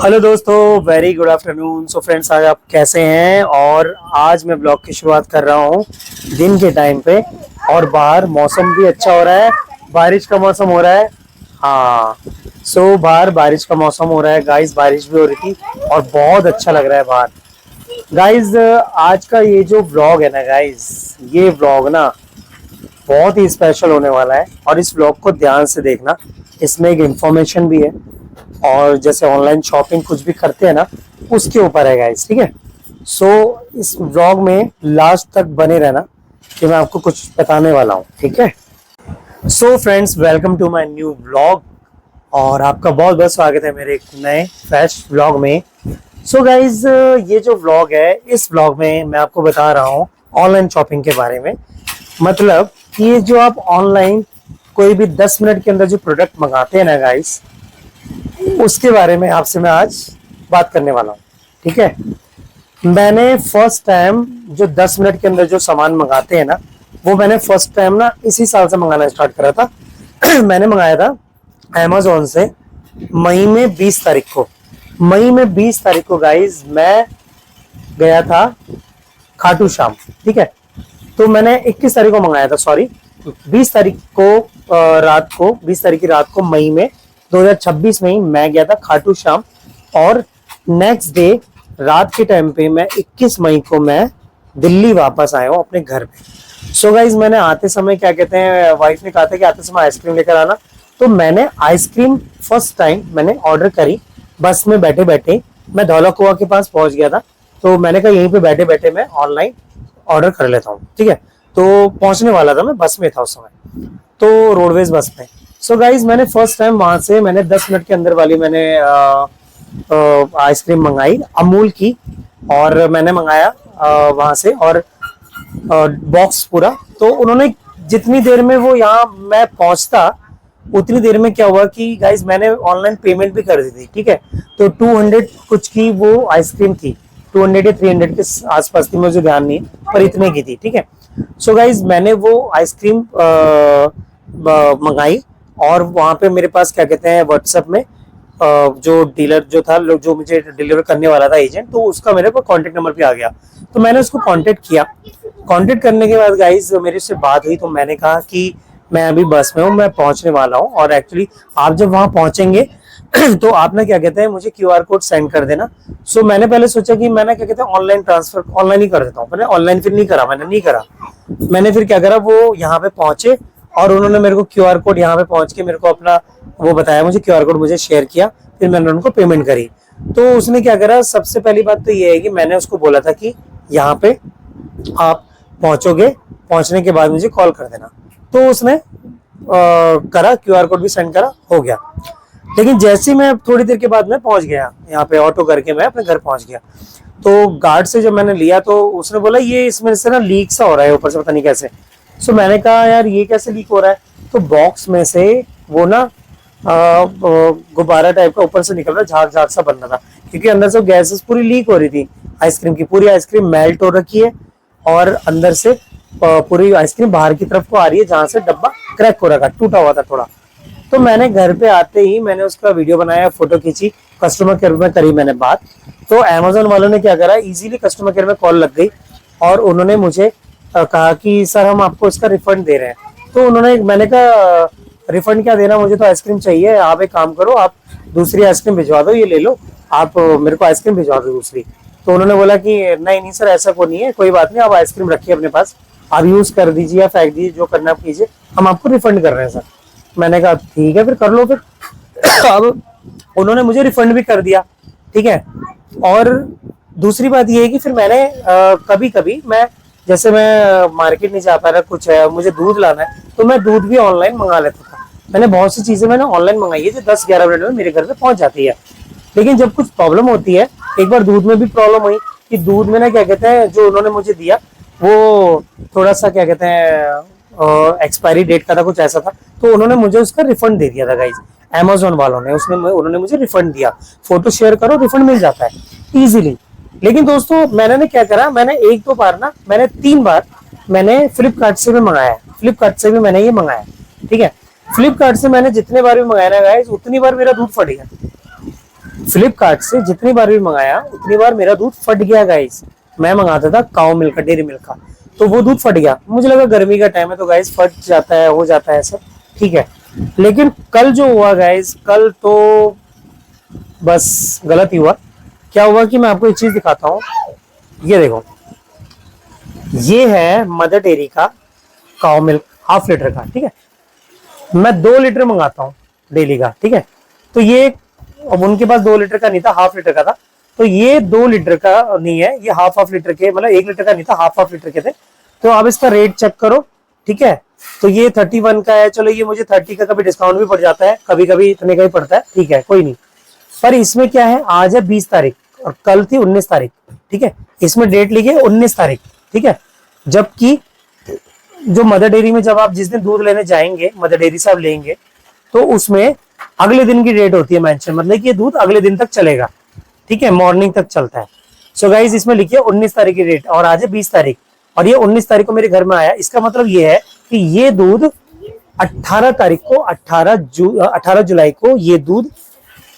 Hello दोस्तों, very good afternoon. So friends, आज आप कैसे हैं? और आज मैं ब्लॉग की शुरुआत कर रहा हूँ दिन के टाइम पे। और बाहर मौसम भी अच्छा हो रहा है, बारिश का मौसम हो रहा है। हाँ, बाहर बारिश का मौसम हो रहा है गाइस, बारिश भी हो रही थी और बहुत अच्छा लग रहा है बाहर गाइस। आज का ये जो व्लॉग है ना गाइस, ये व्लॉग ना बहुत ही स्पेशल होने वाला है और इस व्लॉग को ध्यान से देखना। इसमें एक इंफॉर्मेशन भी है और जैसे ऑनलाइन शॉपिंग कुछ भी करते हैं ना, उसके ऊपर है गाइस, ठीक है। इस व्लॉग में लास्ट तक बने रहना कि मैं आपको कुछ बताने वाला हूँ, ठीक है। Friends, welcome to my new vlog और आपका बहुत बहुत स्वागत है मेरे एक नए फ्रेश व्लॉग में। गाइज, ये जो व्लॉग है, इस व्लॉग में मैं आपको बता रहा हूँ ऑनलाइन शॉपिंग के बारे में। मतलब कि जो आप ऑनलाइन कोई भी 10 मिनट के अंदर जो प्रोडक्ट मंगाते हैं ना गाइस, उसके बारे में आपसे मैं आज बात करने वाला हूँ, ठीक है। मैंने फर्स्ट टाइम जो 10 मिनट के अंदर जो सामान मंगाते हैं ना, वो मैंने फर्स्ट टाइम ना इसी साल से मंगाना स्टार्ट करा था। मैंने मंगाया था अमेज़न से मई में 20 तारीख को। मई में 20 तारीख को गाइस मैं गया था खाटू श्याम, ठीक है। तो मैंने 21 तारीख को मंगाया था, सॉरी 20 तारीख को रात को, 20 तारीख की रात को मई में 2026 में ही मैं गया था खाटू श्याम। और नेक्स्ट डे रात के टाइम पे मैं 21 मई को मैं दिल्ली वापस आया हूँ अपने घर पे। गाइज, मैंने आते समय क्या कहते हैं, वाइफ ने कहा था कि आते समय आइसक्रीम लेकर आना। तो मैंने आइसक्रीम फर्स्ट टाइम मैंने ऑर्डर करी बस में बैठे बैठे। मैं धौला कुआं के पास पहुंच गया था, तो मैंने कहा यहीं पे बैठे बैठे मैं ऑनलाइन ऑर्डर कर लेता हूँ, ठीक है। तो पहुंचने वाला था, मैं बस में था उस समय, तो रोडवेज बस में। गाइज, मैंने फर्स्ट टाइम वहां से मैंने 10 मिनट के अंदर वाली मैंने आइसक्रीम मंगाई अमूल की। और मैंने मंगाया वहां से और बॉक्स पूरा। तो उन्होंने जितनी देर में वो यहाँ मैं पहुंचता, उतनी देर में क्या हुआ कि गाइज मैंने ऑनलाइन पेमेंट भी कर दी थी, ठीक है। तो 200 कुछ की वो आइसक्रीम थी, 200 या 300 के आसपास थी, मुझे ध्यान नहीं है, पर इतने की थी, ठीक है। गाइज, मैंने वो आइसक्रीम मंगाई और वहां पे मेरे पास क्या कहते हैं, व्हाट्सएप में जो डीलर जो था, जो मुझे डिलीवर करने वाला था एजेंट, तो उसका मेरे को कांटेक्ट नंबर पे आ गया। तो मैंने उसको कांटेक्ट किया। कांटेक्ट करने के बाद गाइज मेरे से बात हुई, तो मैंने कहा कि मैं अभी बस में हूँ, मैं पहुंचने वाला हूँ और एक्चुअली आप जब वहां पहुंचेंगे तो आप ना क्या कहते हैं, मुझे QR कोड सेंड कर देना। मैंने पहले सोचा कि मैं ना क्या कहते हैं ऑनलाइन ट्रांसफर ऑनलाइन ही कर देता हूँ। मैंने ऑनलाइन फिर नहीं करा, मैंने नहीं करा। मैंने फिर क्या करा, वो यहाँ पे पहुंचे और उन्होंने मेरे को QR कोड यहाँ पे पहुंच के मेरे को अपना वो बताया, मुझे QR कोड मुझे शेयर किया। फिर मैंने उनको पेमेंट करी। तो उसने क्या करा, सबसे पहली बात तो ये है कि मैंने उसको बोला था कि यहाँ पे आप पहुंचोगे, पहुंचने के बाद मुझे कॉल कर देना। तो उसने करा, QR कोड भी सेंड करा, हो गया। लेकिन जैसे ही मैं थोड़ी देर के बाद मैं पहुंच गया यहाँ पे, ऑटो करके मैं अपने घर पहुंच गया। तो गार्ड से जब मैंने लिया तो उसने बोला ये इसमें से ना लीक सा हो रहा है ऊपर से, पता नहीं कैसे। मैंने कहा यार ये कैसे लीक हो रहा है। तो बॉक्स में से वो ना गुब्बारा टाइप का ऊपर से निकल रहा, झाग झाग सा बन रहा था, क्योंकि अंदर से गैसेस पूरी लीक हो रही थी आइसक्रीम की। पूरी आइसक्रीम मेल्ट हो रखी है और अंदर से पूरी आइसक्रीम बाहर की तरफ को आ रही है, जहां से डब्बा क्रैक हो रखा, टूटा हुआ था थोड़ा। तो मैंने घर पे आते ही मैंने उसका वीडियो बनाया, फोटो खींची, कस्टमर केयर में करी मैंने बात। तो अमेज़न वालों ने क्या करा, इजीली कस्टमर केयर में कॉल लग गई और उन्होंने मुझे कहा कि सर हम आपको इसका रिफंड दे रहे हैं। तो उन्होंने, मैंने कहा रिफंड क्या देना, मुझे तो आइसक्रीम चाहिए। आप एक काम करो, आप दूसरी आइसक्रीम भिजवा दो, ये ले लो, आप मेरे को आइसक्रीम भिजवा दो दूसरी। तो उन्होंने बोला कि नहीं नहीं सर, ऐसा कोई नहीं है, कोई बात नहीं, आप आइसक्रीम रखिए अपने पास, आप यूज कर दीजिए या फेंक दीजिए, जो करना आप कीजिए, हम आपको रिफंड कर रहे हैं सर। मैंने कहा ठीक है, फिर कर लो फिर। अब उन्होंने मुझे रिफंड भी कर दिया, ठीक है। और दूसरी बात ये है कि फिर मैंने कभी कभी मैं, जैसे मैं मार्केट नहीं जा पा रहा, कुछ है मुझे दूध लाना है, तो मैं दूध भी ऑनलाइन मंगा लेता था। मैंने बहुत सी चीजें मैंने ऑनलाइन मंगाई है जो 10-11 मिनट में मेरे घर पे पहुंच जाती है। लेकिन जब कुछ प्रॉब्लम होती है, एक बार दूध में भी प्रॉब्लम हुई कि दूध में ना क्या कहते हैं, जो उन्होंने मुझे दिया वो थोड़ा सा क्या कहते हैं एक्सपायरी डेट का था, कुछ ऐसा था। तो उन्होंने मुझे उसका रिफंड दे दिया था गाइज, अमेज़न वालों ने। उन्होंने मुझे रिफंड दिया। फोटो शेयर करो, रिफंड मिल जाता है इजीली। लेकिन दोस्तों मैंने क्या करा, मैंने एक दो बार ना, मैंने 3 बार मैंने फ्लिपकार्ट से भी मंगाया, फ्लिपकार्ट से भी मैंने ये मंगाया, ठीक है। फ्लिपकार्ट से मैंने जितने बार भी मंगाया ना गाइस, उतनी बार मेरा दूध फट गया। फ्लिपकार्ट से जितनी बार भी मंगाया उतनी बार मेरा दूध फट गया गाइस। मैं मंगाता था काउ मिल्क का, डेयरी मिल्क का, तो वो दूध फट गया। मुझे लगा गर्मी का टाइम है तो गाइस फट जाता है, हो जाता है ऐसा, ठीक है। लेकिन कल जो हुआ गाइस, कल तो बस गलत ही हुआ। क्या हुआ कि मैं आपको एक चीज दिखाता हूँ। ये देखो, ये है मदर डेयरी का काउ मिल्क हाफ लीटर का, ठीक है। मैं 2 लीटर मंगाता हूँ डेली का, ठीक है। तो ये, अब उनके पास 2 लीटर का नहीं था, हाफ लीटर का था। तो ये 2 लीटर का नहीं है, ये हाफ हाफ लीटर के, मतलब 1 लीटर का नहीं था, हाफ हाफ लीटर के थे। तो आप इसका रेट चेक करो, ठीक है। तो ये 31 का है, चलो ये मुझे 30 का कभी डिस्काउंट भी पड़ जाता है, कभी कभी इतने का ही पड़ता है, ठीक है, कोई नहीं। पर इसमें क्या है, आज है 20 तारीख और कल थी 19 तारीख, ठीक है। इसमें डेट लिखी है 19 तारीख, ठीक है। जबकि जो मदर डेयरी में जब आप जिस दिन दूध लेने जाएंगे, मदर डेयरी से आप लेंगे, तो उसमें अगले दिन की डेट होती है मेंशन, मतलब कि ये दूध अगले दिन तक चलेगा, ठीक है, मॉर्निंग तक चलता है। सो गाइस इसमें लिखिए 19 तारीख की डेट और आज है 20 तारीख और ये 19 तारीख को मेरे घर में आया। इसका मतलब ये है कि ये दूध 18 तारीख को, 18 जुलाई को ये दूध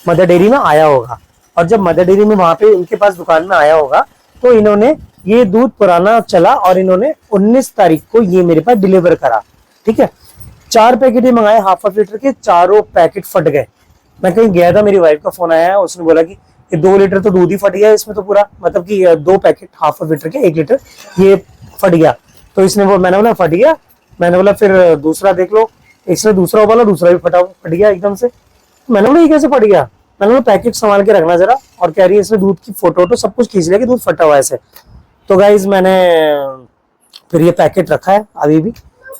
मदर डेयरी में आया होगा। और जब मदर डेयरी में वहां पे उनके पास दुकान में आया होगा तो इन्होंने ये दूध पुराना चला और इन्होंने 19 तारीख को ये मेरे पास डिलीवर करा, ठीक है। 4 पैकेट ही मंगाए हाफ हाफ लीटर के, चारों पैकेट फट गए। मैं कहीं गया था, मेरी वाइफ का फोन आया, उसने बोला कि 2 लीटर तो दूध ही फट गया इसमें तो पूरा, मतलब कि 2 पैकेट हाफ हाफ लीटर के 1 लीटर ये फट गया। तो इसने वो, मैंने बोला फट गया, मैंने बोला फिर दूसरा देख लो। इसने दूसरा बोला, दूसरा भी फट गया एकदम से। मैंने बोला ये कैसे फट गया, मैंने बोला पैकेट संभाल के रखना जरा। और कह रही है इसने दूध की फोटो तो सब कुछ खींच लिया कि दूध फटा हुआ है ऐसे। तो गाइज मैंने फिर ये पैकेट रखा है अभी भी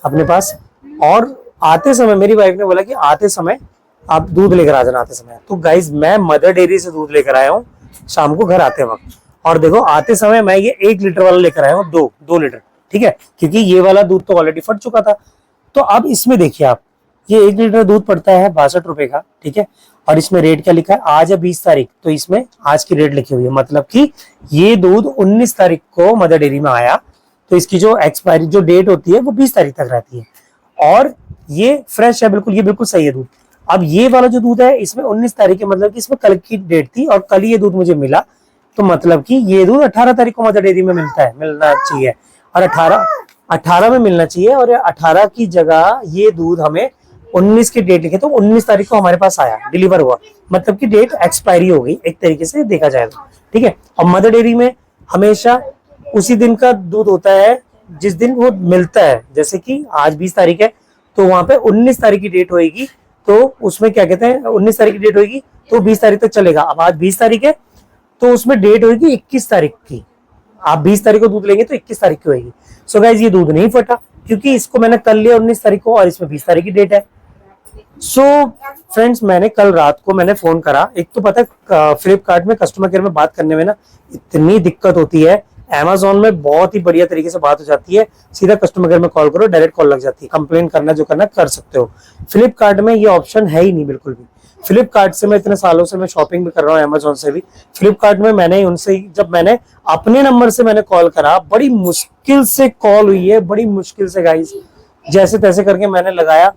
अपने पास। और आते समय मेरी वाइफ ने बोला कि आते समय आप दूध लेकर आ जाना आते समय। तो गाइज मैं मदर डेयरी से दूध लेकर आया हूँ शाम को घर आते वक्त। और देखो आते समय मैं ये 1 लीटर वाला लेकर आया हूँ, 2 लीटर, ठीक है, क्योंकि ये वाला दूध तो ऑलरेडी फट चुका था। तो अब इसमें देखिए आप, ये 1 लीटर दूध पड़ता है 62 रुपए का, ठीक है। और इसमें रेट क्या लिखा है, आज है 20 तारीख, तो इसमें आज की रेट लिखी हुई है, मतलब कि ये दूध 19 तारीख को मदर डेयरी में आया। तो इसकी जो एक्सपायरी जो डेट होती है वो 20 तारीख तक रहती है। और ये फ्रेश है बिल्कुल, ये बिल्कुल सही है दूध। अब ये वाला जो दूध है इसमें 19 तारीख है, मतलब कि इसमें कल की डेट थी और कल ये दूध मुझे मिला। तो मतलब कि ये दूध 18 तारीख को मदर डेयरी में मिलना चाहिए और 18 में मिलना चाहिए। और 18 की जगह ये दूध हमें 19 की डेट लिखे, तो 19 तारीख को हमारे पास आया, डिलीवर हुआ, मतलब कि डेट एक्सपायरी हो गई एक तरीके से देखा जाए तो, ठीक है। और मदर डेयरी में हमेशा उसी दिन का दूध होता है जिस दिन वो मिलता है। जैसे कि आज 20 तारीख है तो वहां पे 19 तारीख की डेट होगी, तो उसमें क्या कहते हैं 19 तारीख की डेट होगी तो 20 तारीख तक चलेगा। अब आज 20 तारीख है तो उसमें डेट होगी 21 तारीख की। आप 20 तारीख को दूध लेंगे तो 21 तारीख की होगी। सो गाइस ये दूध नहीं फटा क्योंकि इसको मैंने कल लिया 19 तारीख को और इसमें 20 तारीख की डेट है। सो फ्रेंड्स मैंने कल रात को मैंने फोन करा। एक तो पता है फ्लिपकार्ट में कस्टमर केयर में बात करने में ना इतनी दिक्कत होती है। Amazon में बहुत ही बढ़िया तरीके से बात हो जाती है, सीधा कस्टमर केयर में कॉल करो, डायरेक्ट कॉल लग जाती है, कंप्लेन करना जो करना कर सकते हो। फ्लिपकार्ट में ये ऑप्शन है ही नहीं बिल्कुल भी। फ्लिपकार्ट से मैं इतने सालों से मैं शॉपिंग भी कर रहा हूँ, Amazon से भी। फ्लिपकार्ट में मैंने उनसे जब मैंने अपने नंबर से मैंने कॉल करा, बड़ी मुश्किल से कॉल हुई है, बड़ी मुश्किल से गाइस, जैसे तैसे करके मैंने लगाया,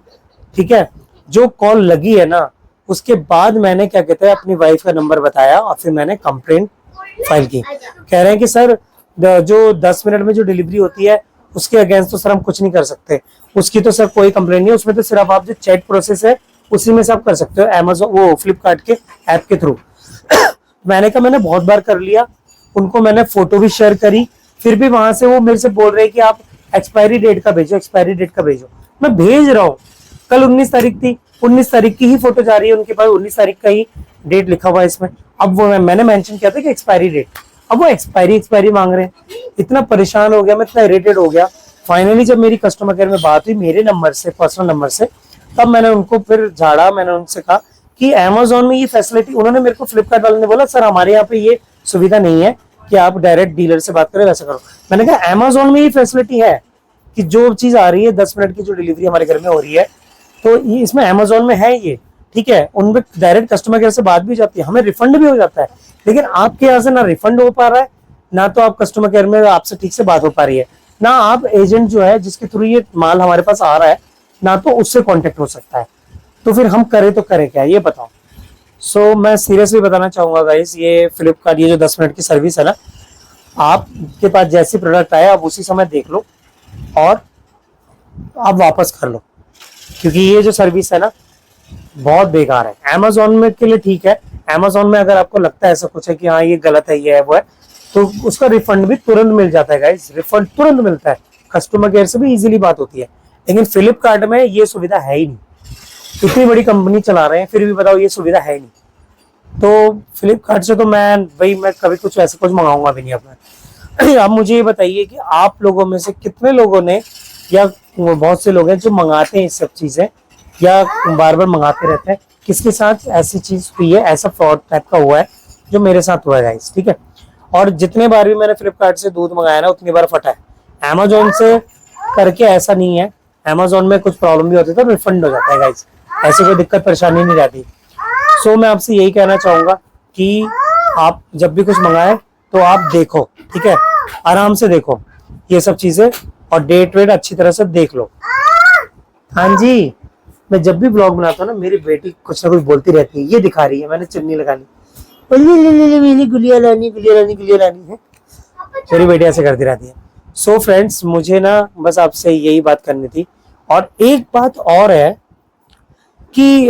ठीक है। जो कॉल लगी है ना उसके बाद मैंने क्या कहते हैं अपनी वाइफ का नंबर बताया और फिर मैंने कंप्लेंट फाइल की। कह रहे हैं कि सर जो 10 मिनट में जो डिलीवरी होती है उसके अगेंस्ट तो सर हम कुछ नहीं कर सकते, उसकी तो सर कोई कंप्लेंट नहीं है, उसमें तो सिर्फ आप जो चैट प्रोसेस है उसी में से आप कर सकते हो Amazon वो फ्लिपकार्ट के ऐप के थ्रू। मैंने कहा मैंने बहुत बार कर लिया, उनको मैंने फोटो भी शेयर करी, फिर भी वहां से वो मेरे से बोल रहे हैं कि आप एक्सपायरी डेट का भेजो, एक्सपायरी डेट का भेजो। मैं भेज रहा हूँ, कल 19 तारीख थी, 19 तारीख की ही फोटो जा रही है उनके पास, 19 तारीख का ही डेट लिखा हुआ है इसमें। अब वो मैंने मेंशन किया था कि एक्सपायरी डेट, अब वो एक्सपायरी मांग रहे हैं। इतना परेशान हो गया मैं, इतना इरिटेट हो गया। फाइनली जब मेरी कस्टमर केयर में बात हुई मेरे नंबर से, पर्सनल नंबर से, तब मैंने उनको फिर झाड़ा। मैंने उनसे कहा कि Amazon में ये फैसिलिटी, उन्होंने मेरे को फ्लिपकार्ट वाले ने बोला सर हमारे यहाँ पे ये सुविधा नहीं है कि आप डायरेक्ट डीलर से बात करें, वैसा करो। मैंने कहा Amazon में ये फैसिलिटी है कि जो चीज आ रही है 10 मिनट की जो डिलीवरी हमारे घर में हो रही है तो ये इसमें Amazon में है ये, ठीक है। उनमें डायरेक्ट कस्टमर केयर से बात भी हो जाती है, हमें रिफंड भी हो जाता है। लेकिन आपके यहाँ से ना रिफंड हो पा रहा है, ना तो आप कस्टमर केयर में आपसे ठीक से बात हो पा रही है, ना आप एजेंट जो है जिसके थ्रू ये माल हमारे पास आ रहा है, ना तो उससे कांटेक्ट हो सकता है। तो फिर हम करें तो करें क्या, ये बताओ। सो मैं सीरियसली बताना चाहूंगा गाइस, ये फ्लिपकार्ट ये जो 10 मिनट की सर्विस है ना, आपके पास जैसी प्रोडक्ट आए आप उसी समय देख लो और आप वापस कर लो, क्योंकि ये जो सर्विस है ना बहुत बेकार है। अमेजोन में के लिए ठीक है, अमेजोन में अगर आपको लगता है ऐसा कुछ है कि हाँ ये गलत है ये है वो है, तो उसका रिफंड भी तुरंत मिल जाता है गाइस, रिफंड तुरंत मिलता है, कस्टमर केयर से भी इजीली बात होती है। लेकिन फ्लिपकार्ट में ये सुविधा है ही नहीं, इतनी बड़ी कंपनी चला रहे हैं फिर भी बताओ ये सुविधा है ही नहीं। तो फ्लिपकार्ट से तो मैं कभी कुछ ऐसा कुछ मंगाऊंगा भी नहीं अपना। आप मुझे ये बताइए कि आप लोगों में से कितने लोगों ने, या बहुत से लोग हैं जो मंगाते हैं ये सब चीजें या बार बार मंगाते रहते हैं, किसके साथ ऐसी चीज हुई है, ऐसा फ्रॉड टाइप का हुआ है जो मेरे साथ हुआ है गाइस, ठीक है। और जितने बार भी मैंने फ्लिपकार्ट से दूध मंगाया ना उतनी बार फटा है। अमेजोन से करके ऐसा नहीं है, अमेजोन में कुछ प्रॉब्लम भी होती है तो रिफंड हो जाता है गाइस, ऐसी कोई दिक्कत परेशानी नहीं रहती। सो मैं आपसे यही कहना चाहूंगा कि आप जब भी कुछ मंगाए तो आप देखो, ठीक है, आराम से देखो ये सब चीजें और डेट वेट अच्छी तरह से देख लो। हाँ जी, मैं जब भी ब्लॉग बनाता हूँ ना मेरी बेटी कुछ ना कुछ बोलती रहती है, ये दिखा रही है मैंने चुन्नी लगा ली, मेरी गुलिया लानी गुलिया लानी गुलिया लानी है, मेरी बेटी ऐसे करती रहती है। सो फ्रेंड्स मुझे ना बस आपसे यही बात करनी थी। और एक बात और है कि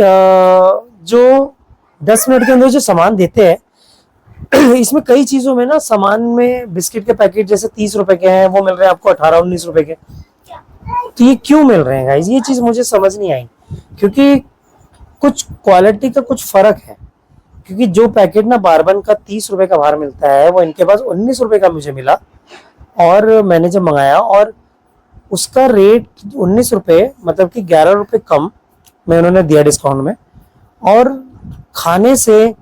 जो 10 मिनट के अंदर जो सामान देते हैं इसमें कई चीजों में ना, सामान में बिस्किट के पैकेट जैसे 30 रुपए के हैं वो मिल रहे हैं आपको 18-19 रुपए के, तो ये क्यों मिल रहे हैं गाइस, ये चीज मुझे समझ नहीं आई। क्योंकि कुछ क्वालिटी का कुछ फर्क है, क्योंकि जो पैकेट ना बारबन का 30 रुपए का बाहर मिलता है वो इनके पास 19 रुपए का मुझे मिला, और मैंने जब मंगाया और उसका रेट 19 रुपए मतलब कि 11 रुपए कम में उन्होंने दिया डिस्काउंट में, और खाने से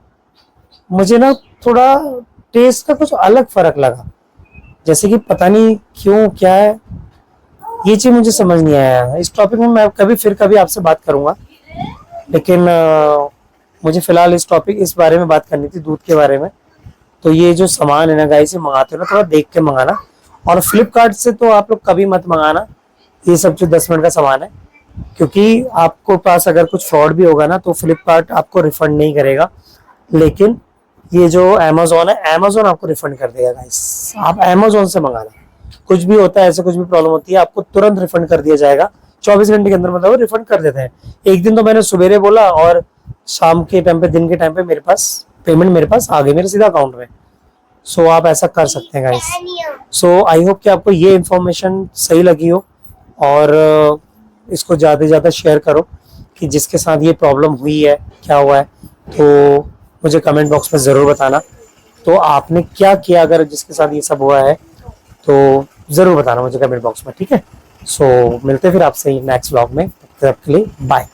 मुझे ना थोड़ा टेस्ट का कुछ अलग फर्क लगा, जैसे कि पता नहीं क्यों क्या है, ये चीज मुझे समझ नहीं आया। इस टॉपिक में मैं कभी आपसे बात करूंगा, लेकिन मुझे फिलहाल इस बारे में बात करनी थी, दूध के बारे में। तो ये जो सामान है ना गाइस से मंगाते हो ना थोड़ा देख के मंगाना, और फ्लिपकार्ट से तो आप लोग कभी मत मंगाना ये सब जो 10 मिनट का सामान है, क्योंकि आपको पास अगर कुछ फ्रॉड भी होगा ना तो फ्लिपकार्ट आपको रिफंड नहीं करेगा, लेकिन ये जो अमेजोन है अमेजोन आपको रिफंड कर देगा गाइस। आप अमेजोन से मंगाना, कुछ भी होता है ऐसे कुछ भी प्रॉब्लम होती है आपको तुरंत रिफंड कर दिया जाएगा 24 घंटे के अंदर, मतलब रिफंड कर देते हैं। एक दिन तो मैंने सवेरे बोला और शाम के टाइम पे दिन के टाइम पे मेरे पास पेमेंट मेरे पास आ गई मेरे सीधा अकाउंट में। सो आप ऐसा कर सकते हैं गाइस। सो आई होप कि आपको ये इन्फॉर्मेशन सही लगी हो, और इसको ज़्यादा से ज़्यादा शेयर करो कि जिसके साथ ये प्रॉब्लम हुई है क्या हुआ है, तो मुझे कमेंट बॉक्स में ज़रूर बताना। तो आपने क्या किया अगर जिसके साथ ये सब हुआ है तो ज़रूर बताना मुझे कमेंट बॉक्स में, ठीक है। सो मिलते हैं फिर आपसे नेक्स्ट व्लॉग में, तब तक के लिए बाय।